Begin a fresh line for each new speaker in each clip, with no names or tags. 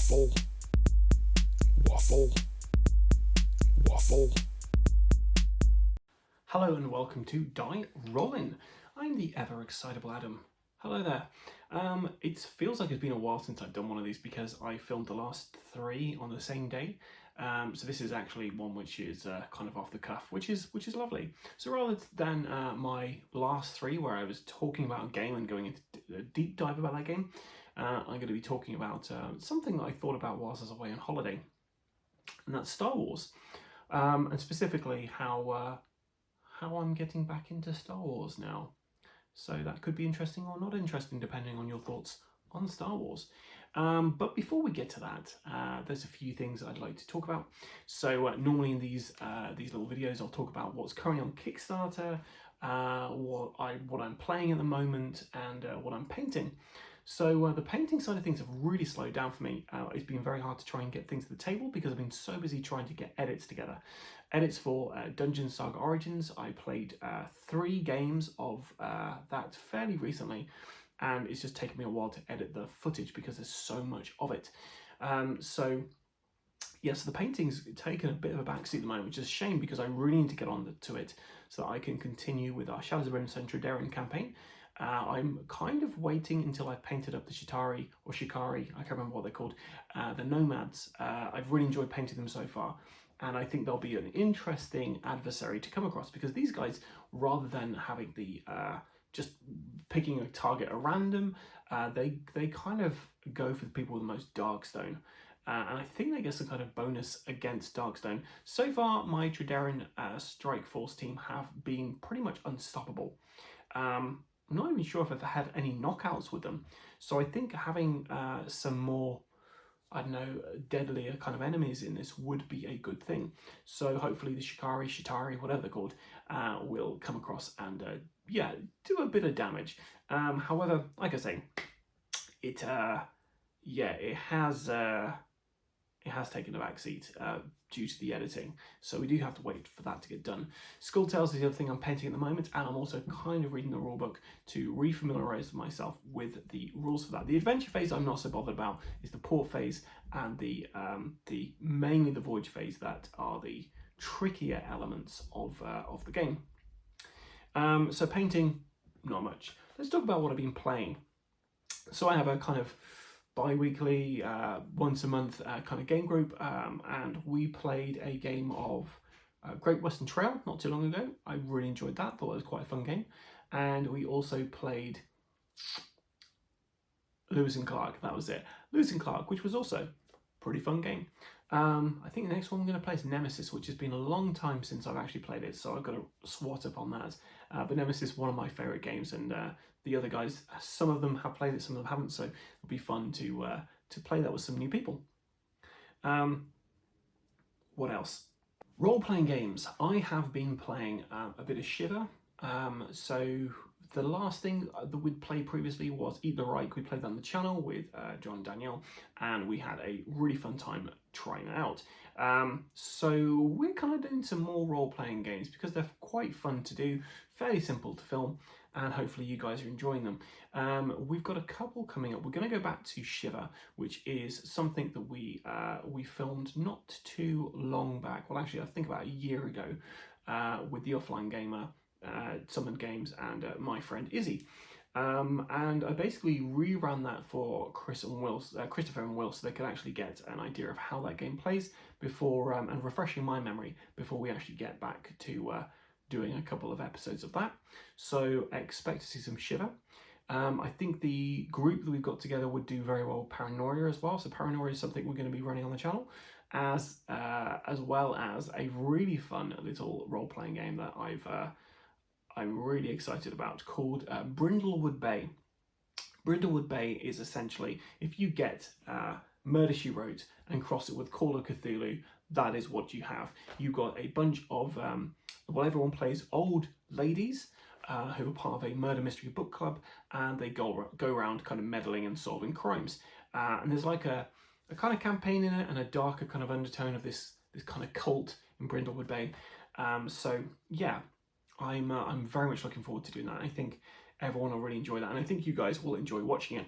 Waffle, waffle, waffle.
Hello and welcome to Die Rollin. I'm the ever excitable Adam. Hello there. It feels like it's been a while since I've done one of these because I filmed the last 3 on the same day. So this is actually one which is kind of off the cuff, which is lovely. So rather than my last 3 where I was talking about a game and going into a deep dive about that game, I'm going to be talking about something that I thought about whilst I was away on holiday, and that's Star Wars, and specifically how I'm getting back into Star Wars now. So that could be interesting or not interesting depending on your thoughts on Star Wars. But before we get to that, there's a few things I'd like to talk about. So normally in these little videos I'll talk about what's currently on Kickstarter, what I'm playing at the moment, and what I'm painting. So the painting side of things have really slowed down for me. It's been very hard to try and get things to the table because I've been so busy trying to get edits together. Edits for Dungeon Saga Origins. I played 3 games of that fairly recently, and it's just taken me a while to edit the footage because there's so much of it. So the painting's taken a bit of a backseat at the moment, which is a shame because I really need to get on to it so that I can continue with our Shadows of Brimstone Tredarin campaign. I'm kind of waiting until I've painted up the Shikari, I can't remember what they're called, the Nomads. I've really enjoyed painting them so far, and I think they'll be an interesting adversary to come across because these guys, rather than having the just picking a target at random, they kind of go for the people with the most Darkstone. And I think they get some kind of bonus against Darkstone. So far, my Tredarin Strike Force team have been pretty much unstoppable. I'm not even sure if I've had any knockouts with them. So I think having some more, I don't know, deadlier kind of enemies in this would be a good thing. So hopefully the Shikari, Shitari, whatever they're called, will come across and do a bit of damage. However, like I say, it has taken a backseat due to the editing, so we do have to wait for that to get done. Skulltails is the other thing I'm painting at the moment, and I'm also kind of reading the rulebook to refamiliarize myself with the rules for that. The adventure phase I'm not so bothered about. It's the port phase and the mainly the voyage phase that are the trickier elements of the game. So painting, not much. Let's talk about what I've been playing. So I have a kind of bi-weekly, once a month kind of game group, and we played a game of Great Western Trail not too long ago. I really enjoyed that, thought it was quite a fun game. And we also played Lewis and Clark, that was it. Lewis and Clark, which was also a pretty fun game. I think the next one I'm going to play is Nemesis, which has been a long time since I've actually played it, so I've got to swat up on that. But Nemesis is one of my favourite games, and the other guys, some of them have played it, some of them haven't, so it'll be fun to play that with some new people. What else? Role-playing games. I have been playing a bit of Shiver. So the last thing that we'd played previously was Eat the Reich. We played that on the channel with John and Danielle, and we had a really fun time trying it out. So we're kind of doing some more role-playing games because they're quite fun to do, fairly simple to film, and hopefully you guys are enjoying them. We've got a couple coming up. We're going to go back to Shiver, which is something that we filmed not too long back. Well, actually, I think about a year ago with the Offline Gamer, Summoned Games, and my friend Izzy. And I basically rerun that for Christopher and Will, so they could actually get an idea of how that game plays before, and refreshing my memory before we actually get back to doing a couple of episodes of that. So expect to see some Shiver. I think the group that we've got together would do very well Paranoia as well. So Paranoia is something we're going to be running on the channel, as well as a really fun little role-playing game that I'm really excited about, called Brindlewood Bay. Brindlewood Bay is essentially, if you get Murder, She Wrote and cross it with Call of Cthulhu, that is what you have. You've got a bunch of, everyone plays old ladies who are part of a murder mystery book club, and they go around kind of meddling and solving crimes. And there's like a kind of campaign in it and a darker kind of undertone of this kind of cult in Brindlewood Bay. So yeah, I'm very much looking forward to doing that. I think everyone will really enjoy that, and I think you guys will enjoy watching it.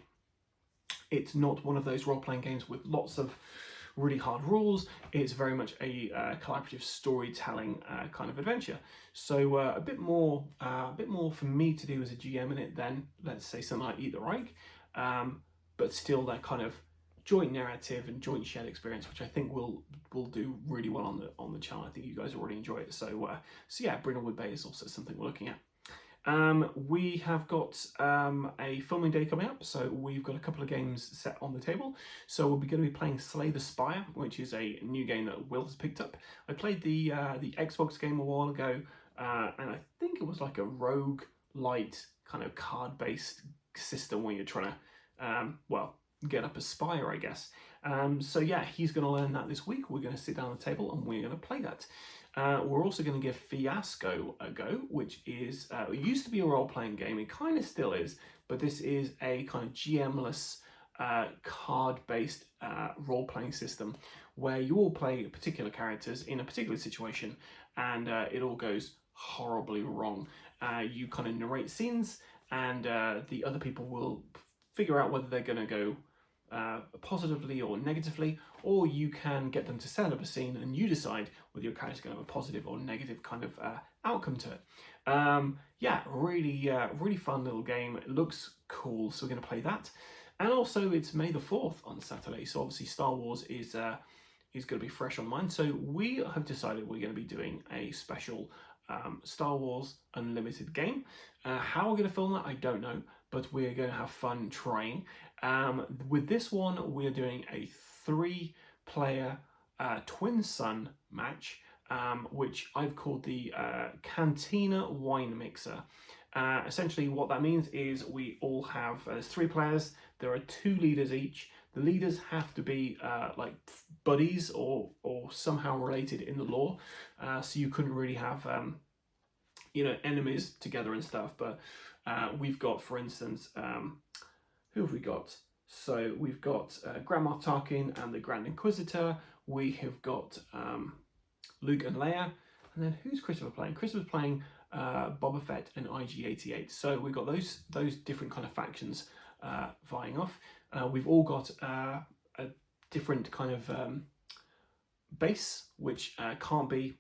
It's not one of those role-playing games with lots of really hard rules. It's very much a collaborative storytelling kind of adventure. So a bit more for me to do as a GM in it than, let's say, something like Eat the Reich, but still that kind of joint narrative and joint shared experience, which I think will do really well on the channel. I think you guys will really enjoy it. So yeah, Brindlewood Bay is also something we're looking at. We have got a filming day coming up, so we've got a couple of games set on the table. So we're going to be playing Slay the Spire, which is a new game that Will has picked up. I played the Xbox game a while ago, and I think it was like a rogue light kind of card-based system where you're trying to, well, get up a spire, I guess. So yeah, he's going to learn that this week. We're going to sit down at the table and we're going to play that. We're also going to give Fiasco a go, which is, it used to be a role-playing game, it kind of still is, but this is a kind of GM-less card-based role-playing system where you all play particular characters in a particular situation and it all goes horribly wrong. You kind of narrate scenes and the other people will figure out whether they're going to go positively or negatively, or you can get them to set up a scene and you decide whether your character's going to have a positive or negative kind of outcome to it. Yeah, really fun little game. It looks cool, so we're going to play that. And also it's May the 4th on Saturday, so obviously Star Wars is going to be fresh on mine. So we have decided we're going to be doing a special Star Wars Unlimited game. How we're going to film that, I don't know, but we're going to have fun trying. With this one, we're doing a 3-player Twin Sun match, which I've called the Cantina Wine Mixer. Essentially what that means is we all have, there's 3 players, there are 2 leaders each. The leaders have to be like buddies or somehow related in the lore, so you couldn't really have you know, enemies together and stuff, but we've got, for instance, who have we got? So we've got Grand Moff Tarkin and the Grand Inquisitor. We have got Luke and Leia. And then who's Christopher playing? Christopher's playing Boba Fett and IG-88. So we've got those different kind of factions vying off. We've all got a different kind of base, which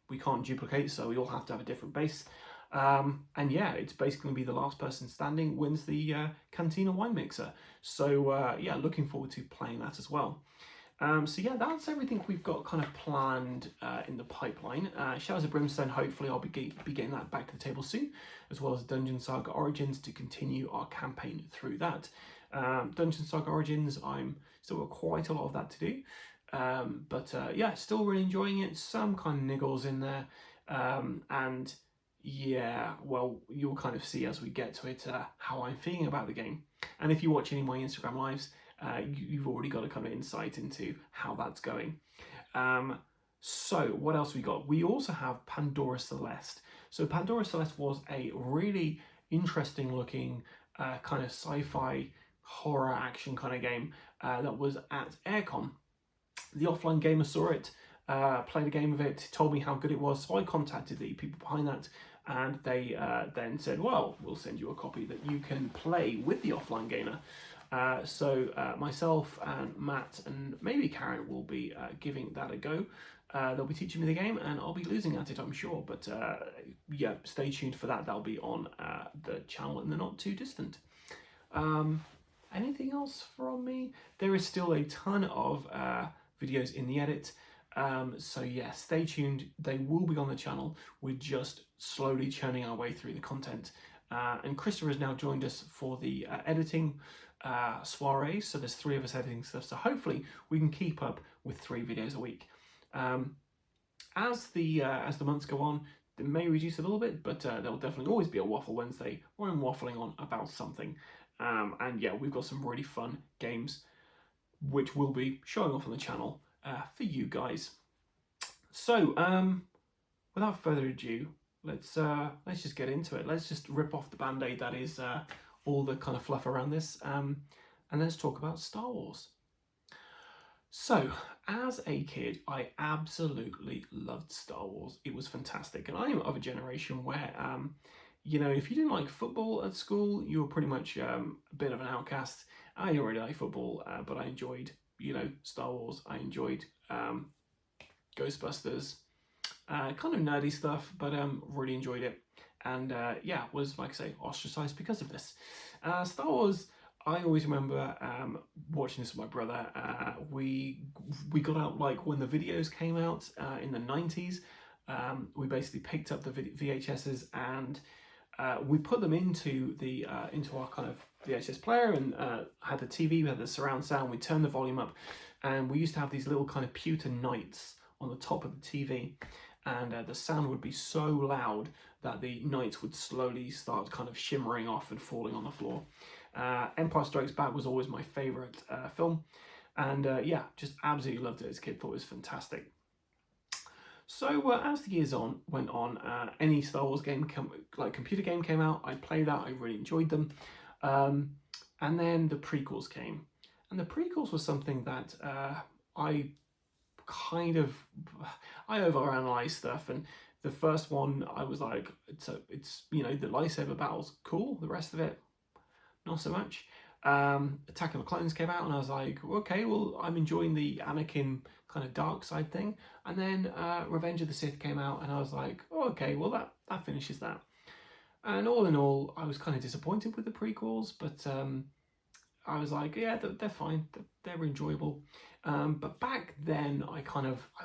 we can't duplicate, so we all have to have a different base. And yeah, it's basically going to be the last person standing wins the Cantina Wine Mixer. So yeah, looking forward to playing that as well. So yeah, that's everything we've got kind of planned in the pipeline. Shadows of Brimstone, hopefully I'll be getting that back to the table soon, as well as Dungeon Saga Origins to continue our campaign through that. Dungeon Saga Origins, I'm still got quite a lot of that to do. But yeah, still really enjoying it. Some kind of niggles in there. And yeah, well, you'll kind of see as we get to it how I'm feeling about the game. And if you watch any of my Instagram lives, you've already got a kind of insight into how that's going. So what else we got? We also have Pandora Celeste. So Pandora Celeste was a really interesting looking kind of sci-fi horror action kind of game that was at Aircon. The offline gamer saw it, played a game of it, told me how good it was, so I contacted the people behind that, and they then said, well, we'll send you a copy that you can play with the offline gamer. So myself and Matt and maybe Karen will be giving that a go. They'll be teaching me the game and I'll be losing at it, I'm sure, but yeah, stay tuned for that. That'll be on the channel in the not too distant. Anything else from me? There is still a ton of videos in the edit. So yeah, stay tuned. They will be on the channel. We're just slowly churning our way through the content. And Christopher has now joined us for the editing soiree. So there's 3 of us editing stuff. So hopefully we can keep up with 3 videos a week. As the months go on, they may reduce a little bit, but there'll definitely always be a Waffle Wednesday where I'm waffling on about something. And yeah, we've got some really fun games which we'll be showing off on the channel for you guys. So without further ado, let's just get into it. Let's just rip off the band-aid that is all the kind of fluff around this, and let's talk about Star Wars. So, as a kid, I absolutely loved Star Wars. It was fantastic, and I'm of a generation where, you know, if you didn't like football at school, you were pretty much a bit of an outcast. I didn't really like football, but I enjoyed, Star Wars. I enjoyed Ghostbusters, kind of nerdy stuff, but really enjoyed it. And yeah, was, like I say, ostracized because of this. Star Wars, I always remember watching this with my brother. We got out like when the videos came out in the 90s. We basically picked up the VHSs and we put them into our kind of VHS player and had the TV, we had the surround sound, we turned the volume up, and we used to have these little kind of pewter knights on the top of the TV, and the sound would be so loud that the knights would slowly start kind of shimmering off and falling on the floor. Empire Strikes Back was always my favourite film, and yeah, just absolutely loved it as a kid, thought it was fantastic. So as the years went on, any Star Wars game, like computer game came out, I played that, I really enjoyed them. And then the prequels came. And the prequels was something that I overanalyze stuff. And the first one, I was like, it's the lightsaber battle's cool. The rest of it, not so much. Attack of the Clones came out, and I was like, okay, well, I'm enjoying the Anakin kind of dark side thing. And then Revenge of the Sith came out, and I was like, oh, okay, well, that finishes that. And all in all, I was kind of disappointed with the prequels, but I was like, yeah, they're fine, they're enjoyable. But back then, I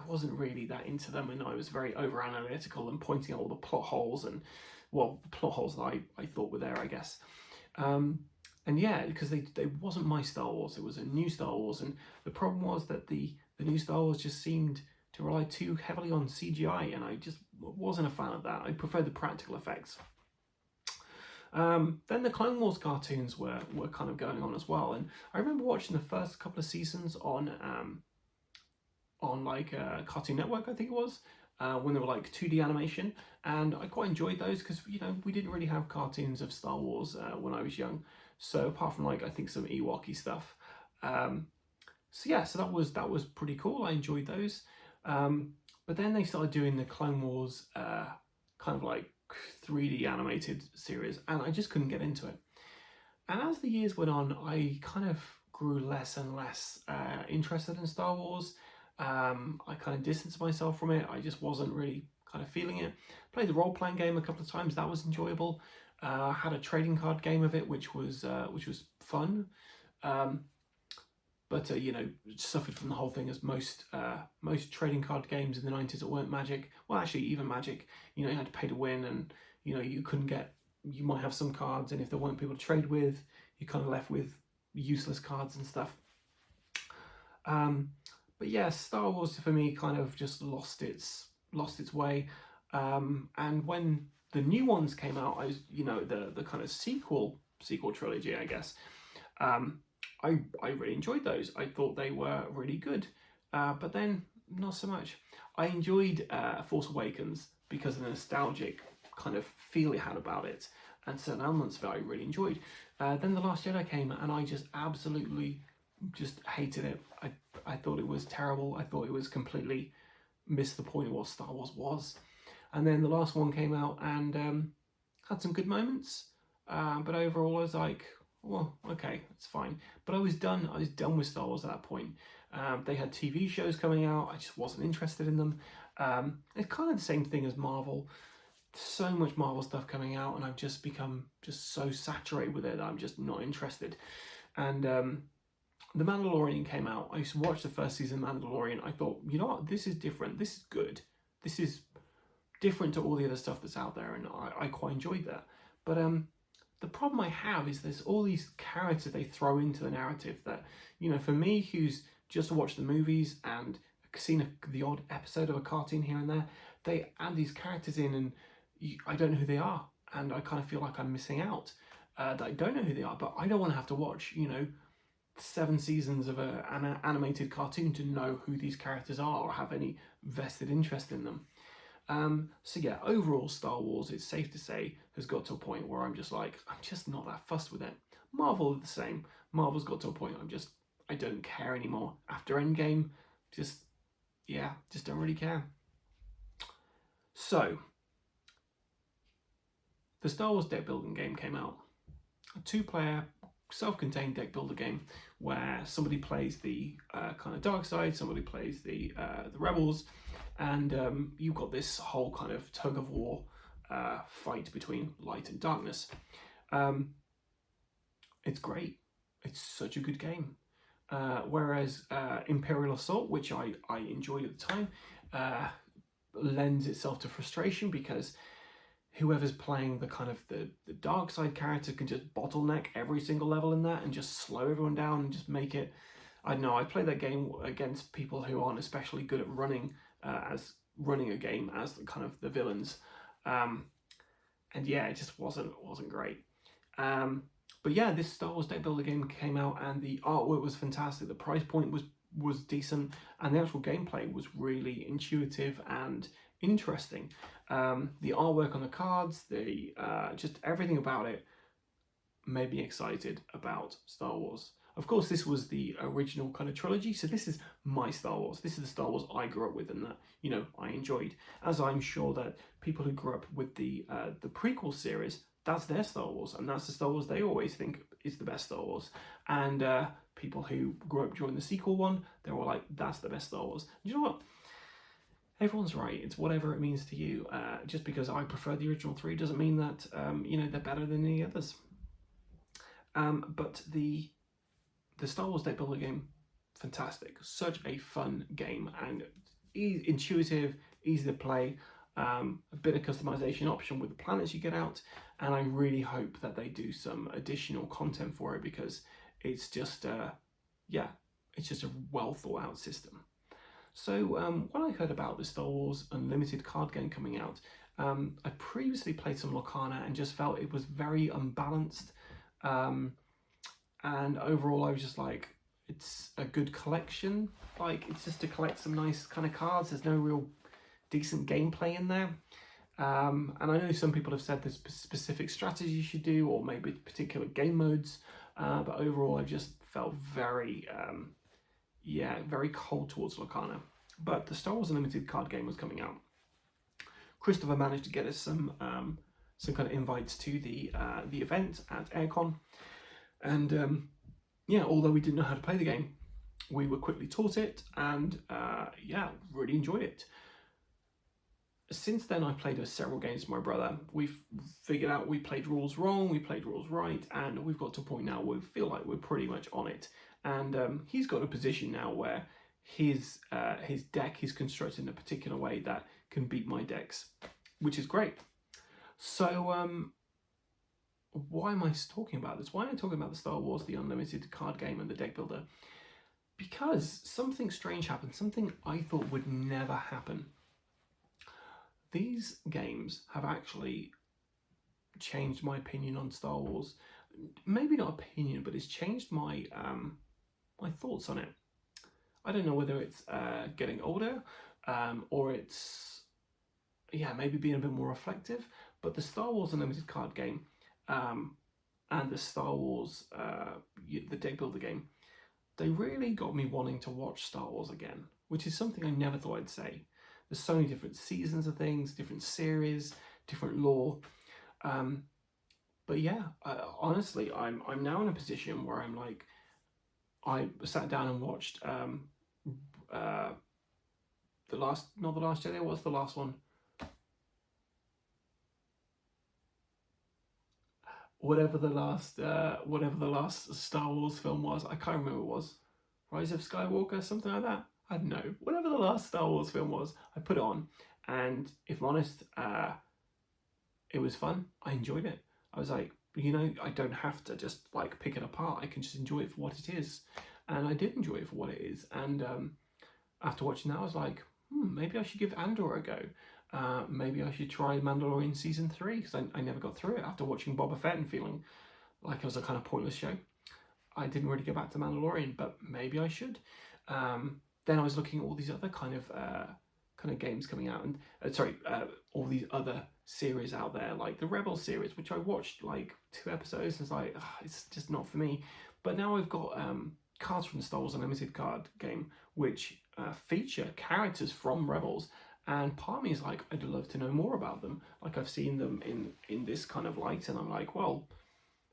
wasn't really that into them, and I was very over-analytical and pointing out all the plot holes and, well, the plot holes that I thought were there, I guess. And yeah, because they wasn't my Star Wars, it was a new Star Wars, and the problem was that the new Star Wars just seemed to rely too heavily on CGI, and I just wasn't a fan of that. I preferred the practical effects. Then the Clone Wars cartoons were kind of going on as well, and I remember watching the first couple of seasons on like Cartoon Network, I think it was, when they were like 2D animation, and I quite enjoyed those because we didn't really have cartoons of Star Wars when I was young. So apart from like I think some Ewok-y stuff, so yeah, so that was pretty cool. I enjoyed those, but then they started doing the Clone Wars kind of like 3D animated series, and I just couldn't get into it. And as the years went on, I kind of grew less and less interested in Star Wars. I kind of distanced myself from it. I just wasn't really kind of feeling it. Played the role-playing game a couple of times. That was enjoyable. Had a trading card game of it, which was fun. But suffered from the whole thing as most trading card games in the 90s that weren't Magic. Well, actually, even Magic, you had to pay to win, and you couldn't get. You might have some cards, and if there weren't people to trade with, you're kind of left with useless cards and stuff. But yeah, Star Wars for me kind of just lost its way. And when the new ones came out, I was, the kind of sequel trilogy, I guess. I really enjoyed those. I thought they were really good, but then not so much. I enjoyed Force Awakens because of the nostalgic kind of feel it had about it, and certain elements that I really enjoyed. Then The Last Jedi came, and I just absolutely just hated it. I thought it was terrible. I thought it was completely missed the point of what Star Wars was. And then the last one came out and had some good moments, but overall I was like, well, okay, that's fine. But I was done with Star Wars at that point. They had TV shows coming out. I just wasn't interested in them. It's kind of the same thing as Marvel. So much Marvel stuff coming out, and I've just become just so saturated with it that I'm just not interested. And The Mandalorian came out. I used to watch the first season of Mandalorian. I thought, you know what, this is different. This is good. This is different to all the other stuff that's out there, and I quite enjoyed that. But the problem I have is there's all these characters they throw into the narrative that, for me, who's just watched the movies and seen the odd episode of a cartoon here and there, they add these characters in and I don't know who they are, and I kind of feel like I'm missing out. That I don't know who they are, but I don't want to have to watch, 7 seasons of an animated cartoon to know who these characters are or have any vested interest in them. So yeah, overall Star Wars, it's safe to say, has got to a point where I'm just not that fussed with it. Marvel the same. Marvel's got to a point I don't care anymore. After Endgame, just don't really care. So, the Star Wars deck building game came out. A 2-player self-contained deck builder game where somebody plays the kind of dark side, somebody plays the rebels, and you've got this whole kind of tug of war fight between light and darkness. It's great. It's such a good game. Whereas Imperial Assault, which I enjoyed at the time, lends itself to frustration because whoever's playing the kind of the dark side character can just bottleneck every single level in that and just slow everyone down and just make it. I don't know. I played that game against people who aren't especially good at running a game as the kind of the villains, and yeah, it just wasn't great. But yeah, this Star Wars deck builder game came out and the artwork was fantastic. The price point was decent, and the actual gameplay was really intuitive and interesting. The artwork on the cards, the just everything about it made me excited about Star Wars. Of course, this was the original kind of trilogy, so this is my Star Wars. This is the Star Wars I grew up with and that, you know, I enjoyed. As I'm sure that people who grew up with the prequel series, that's their Star Wars, and that's the Star Wars they always think is the best Star Wars. And people who grew up during the sequel one, they're all like, that's the best Star Wars. And you know what? Everyone's right. It's whatever it means to you. Just because I prefer the original three doesn't mean that you know, they're better than any others. But the Star Wars deck builder game, fantastic. Such a fun game and intuitive, easy to play. A bit of customization option with the planets you get out, and I really hope that they do some additional content for it because it's just yeah, it's just a well thought out system. So when I heard about the Star Wars Unlimited card game coming out, I previously played some Lorcana and just felt it was very unbalanced, and overall I was just like, it's a good collection, like it's just to collect some nice kind of cards. There's no real decent gameplay in there, and I know some people have said there's specific strategies you should do or maybe particular game modes, but overall I just felt very very cold towards Lorcana. But the Star Wars Unlimited card game was coming out. Christopher managed to get us some kind of invites to the event at Aircon, and yeah, although we didn't know how to play the game, we were quickly taught it, and yeah, really enjoyed it. Since then, I played several games with my brother. We've figured out we played rules wrong, we played rules right, and we've got to a point now where we feel like we're pretty much on it. And he's got a position now where his deck is constructed in a particular way that can beat my decks, which is great. So why am I talking about this? Why am I talking about the Star Wars, the Unlimited card game and the deck builder? Because something strange happened, something I thought would never happen. These games have actually changed my opinion on Star Wars. Maybe not opinion, but it's changed my my thoughts on it. I don't know whether it's getting older, or it's maybe being a bit more reflective. But the Star Wars Unlimited card game and the Star Wars the deck builder game, they really got me wanting to watch Star Wars again, which is something I never thought I'd say. There's so many different seasons of things, different series, different lore. But yeah, honestly, I'm now in a position where I'm like, I sat down and watched not the Last Jedi. What's the last one? Whatever the last Star Wars film was, I can't remember what it was. Rise of Skywalker, something like that. I don't know. Whatever the last Star Wars film was, I put it on, and if I'm honest, it was fun. I enjoyed it. I was like, you know, I don't have to just like pick it apart. I can just enjoy it for what it is, and I did enjoy it for what it is. And after watching that, I was like, maybe I should give Andor a go. Maybe I should try Mandalorian season 3 because I never got through it after watching Boba Fett and feeling like it was a kind of pointless show. I didn't really go back to Mandalorian, but maybe I should. Then I was looking at all these other kind of games coming out, and all these other series out there, like the Rebel series, which I watched like 2 episodes and it's like, it's just not for me. But now I've got cards from the Star Wars Unlimited card game which feature characters from Rebels, and part of me is like, I'd love to know more about them. Like I've seen them in this kind of light, and I'm like, well,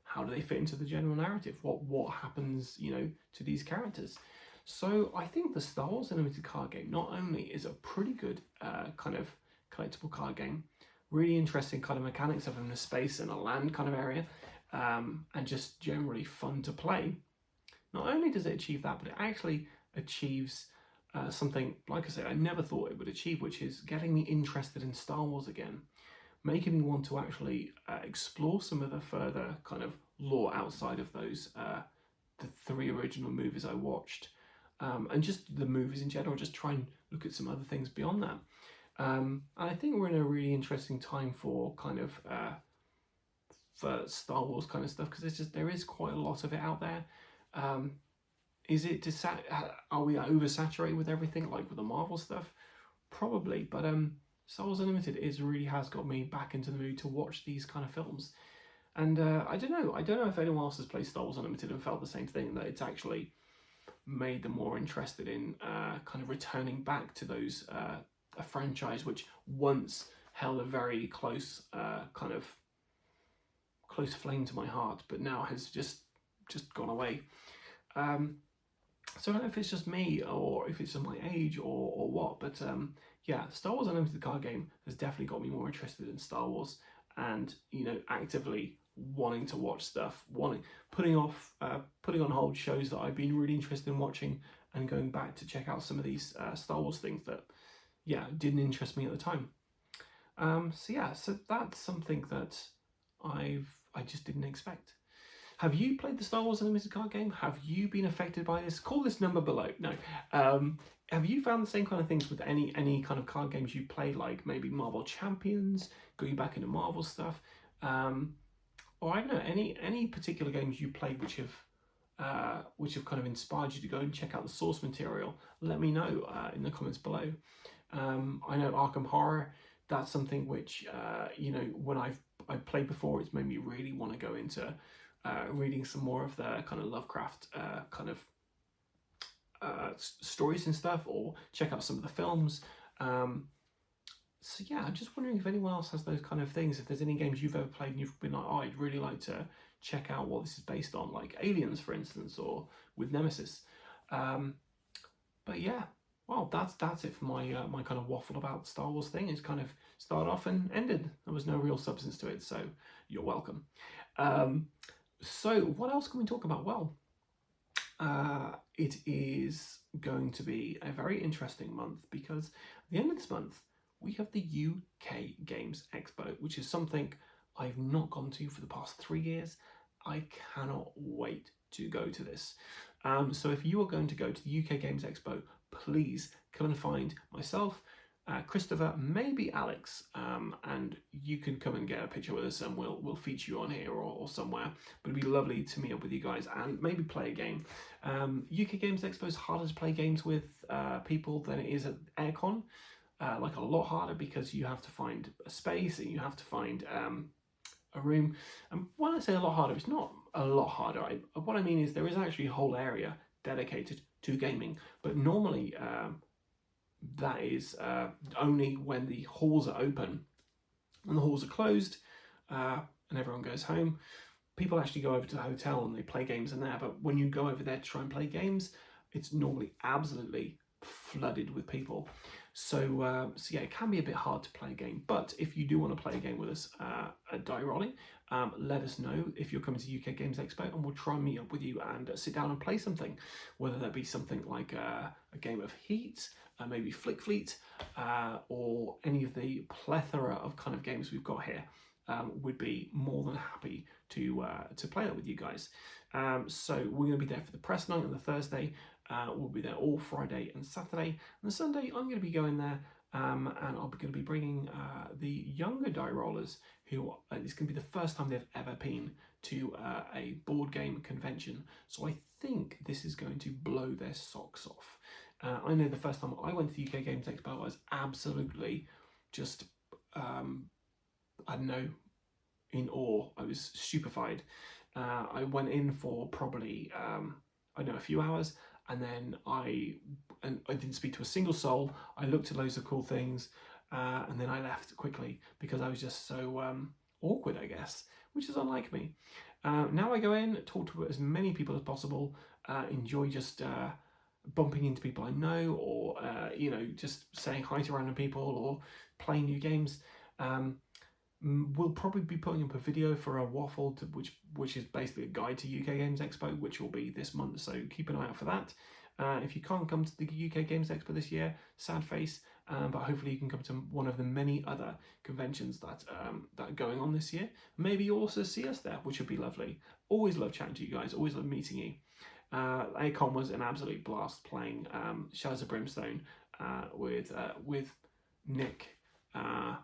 how do they fit into the general narrative? What happens, to these characters? So I think the Star Wars Unlimited card game not only is a pretty good kind of collectible card game, really interesting kind of mechanics of in a space and a land kind of area, and just generally fun to play. Not only does it achieve that, but it actually achieves something, like I say, I never thought it would achieve, which is getting me interested in Star Wars again, making me want to actually explore some of the further kind of lore outside of those the 3 original movies I watched, and just the movies in general, just try and look at some other things beyond that. And I think we're in a really interesting time for kind of for Star Wars kind of stuff, because there is quite a lot of it out there. Is it are we oversaturated with everything like with the Marvel stuff? Probably, but Star Wars Unlimited really has got me back into the mood to watch these kind of films. And I don't know if anyone else has played Star Wars Unlimited and felt the same thing, that it's actually made them more interested in kind of returning back to those a franchise which once held a very close kind of close flame to my heart, but now has just gone away. So I don't know if it's just me or if it's just my age or what, but yeah, Star Wars Unlimited card game has definitely got me more interested in Star Wars, and actively wanting to watch stuff, putting on hold shows that I've been really interested in watching, and going back to check out some of these Star Wars things that didn't interest me at the time. So that's something that I just didn't expect. Have you played the Star Wars Unlimited card game? Have you been affected by this? Call this number below. No. Have you found the same kind of things with any kind of card games you play, like maybe Marvel Champions, going back into Marvel stuff? Or I don't know, any particular games you played which have kind of inspired you to go and check out the source material? Let me know in the comments below. I know Arkham Horror, that's something which, when I've played before, it's made me really want to go into reading some more of the kind of Lovecraft kind of stories and stuff, or check out some of the films. So yeah, I'm just wondering if anyone else has those kind of things, if there's any games you've ever played and you've been like, oh, I'd really like to check out what this is based on, like Aliens, for instance, or with Nemesis. But yeah, well, that's it for my my kind of waffle about Star Wars thing. It's kind of started off and ended. There was no real substance to it, so you're welcome. So what else can we talk about? Well, it is going to be a very interesting month, because at the end of this month we have the UK Games Expo, which is something I've not gone to for the past 3 years. I cannot wait to go to this. So if you are going to go to the UK Games Expo, please come and find myself, Christopher, maybe Alex, and you can come and get a picture with us, and we'll feature you on here or somewhere. But it'd be lovely to meet up with you guys and maybe play a game. UK Games Expo is harder to play games with people than it is at Aircon. Like a lot harder, because you have to find a space and you have to find a room. And when I say a lot harder, it's not a lot harder. What I mean is there is actually a whole area dedicated to gaming, but normally that is only when the halls are open. When the halls are closed and everyone goes home, people actually go over to the hotel and they play games in there. But when you go over there to try and play games, it's normally absolutely flooded with people. So yeah, it can be a bit hard to play a game. But if you do want to play a game with us at Die Rollin, let us know if you're coming to UK Games Expo, and we'll try and meet up with you and sit down and play something. Whether that be something like a game of Heat, maybe Flick Fleet, or any of the plethora of kind of games we've got here. Would be more than happy to play that with you guys. So we're going to be there for the press night on the Thursday. We'll be there all Friday and Saturday. And the Sunday, I'm going to be going there, and I'm going to be bringing the younger die rollers, who it's going to be the first time they've ever been to a board game convention. So I think this is going to blow their socks off. I know the first time I went to the UK Games Expo, I was absolutely just, I don't know, in awe. I was stupefied. I went in for probably, a few hours, and then I didn't speak to a single soul. I looked at loads of cool things, and then I left quickly because I was just so awkward, I guess, which is unlike me. Now I go in, talk to as many people as possible, enjoy just bumping into people I know, or just saying hi to random people, or playing new games. We'll probably be putting up a video for a Waffle, which is basically a guide to UK Games Expo, which will be this month, so keep an eye out for that. If you can't come to the UK Games Expo this year, sad face, but hopefully you can come to one of the many other conventions that are going on this year. Maybe you'll also see us there, which would be lovely. Always love chatting to you guys, always love meeting you. Acon was an absolute blast playing Shadows of Brimstone with Nick,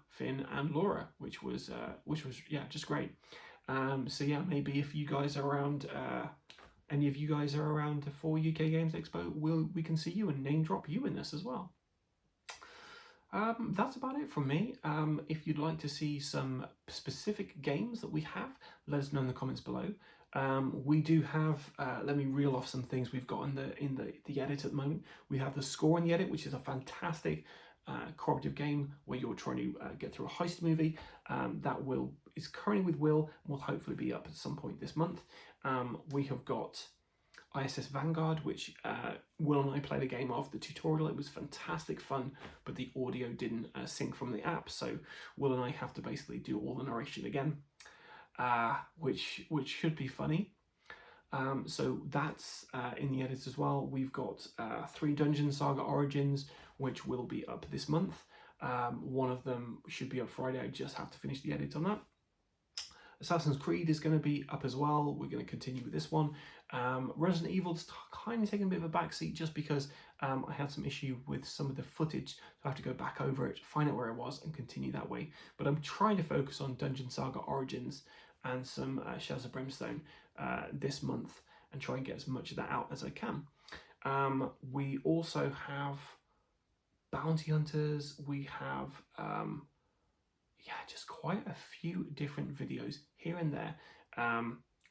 Finn, and Laura, which was just great. So yeah, maybe if you guys are around, any of you guys are around for UK Games Expo, we can see you and name drop you in this as well. That's about it from me. If you'd like to see some specific games that we have, let us know in the comments below. We do have, let me reel off some things we've got in the edit at the moment. We have the Score in the edit, which is a fantastic cooperative game where you're trying to get through a heist movie. That is currently with Will and will hopefully be up at some point this month. We have got ISS Vanguard, which Will and I played a game of. The tutorial, it was fantastic fun, but the audio didn't sync from the app, so Will and I have to basically do all the narration again, which should be funny. So that's in the edit as well. We've got 3 Dungeon Saga Origins, which will be up this month. One of them should be up Friday. I just have to finish the edit on that. Assassin's Creed is going to be up as well. We're going to continue with this one. Resident Evil's kind of taking a bit of a backseat just because I had some issue with some of the footage, so I have to go back over it, find out where I was, and continue that way. But I'm trying to focus on Dungeon Saga Origins and some Shadows of Brimstone this month, and try and get as much of that out as I can. We also have Bounty Hunters. We have just quite a few different videos here and there,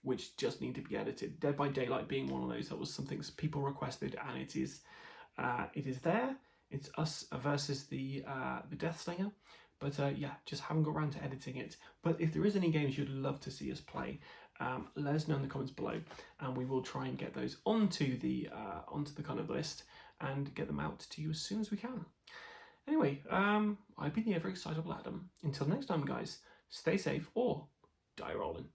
which just need to be edited. Dead by Daylight being one of those. That was something people requested, and it is there. It's us versus the Deathslinger, but just haven't got around to editing it. But if there is any games you'd love to see us play, let us know in the comments below, and we will try and get those onto the kind of list and get them out to you as soon as we can. Anyway, I've been the ever excitable Adam. Until next time, guys, stay safe or die rolling.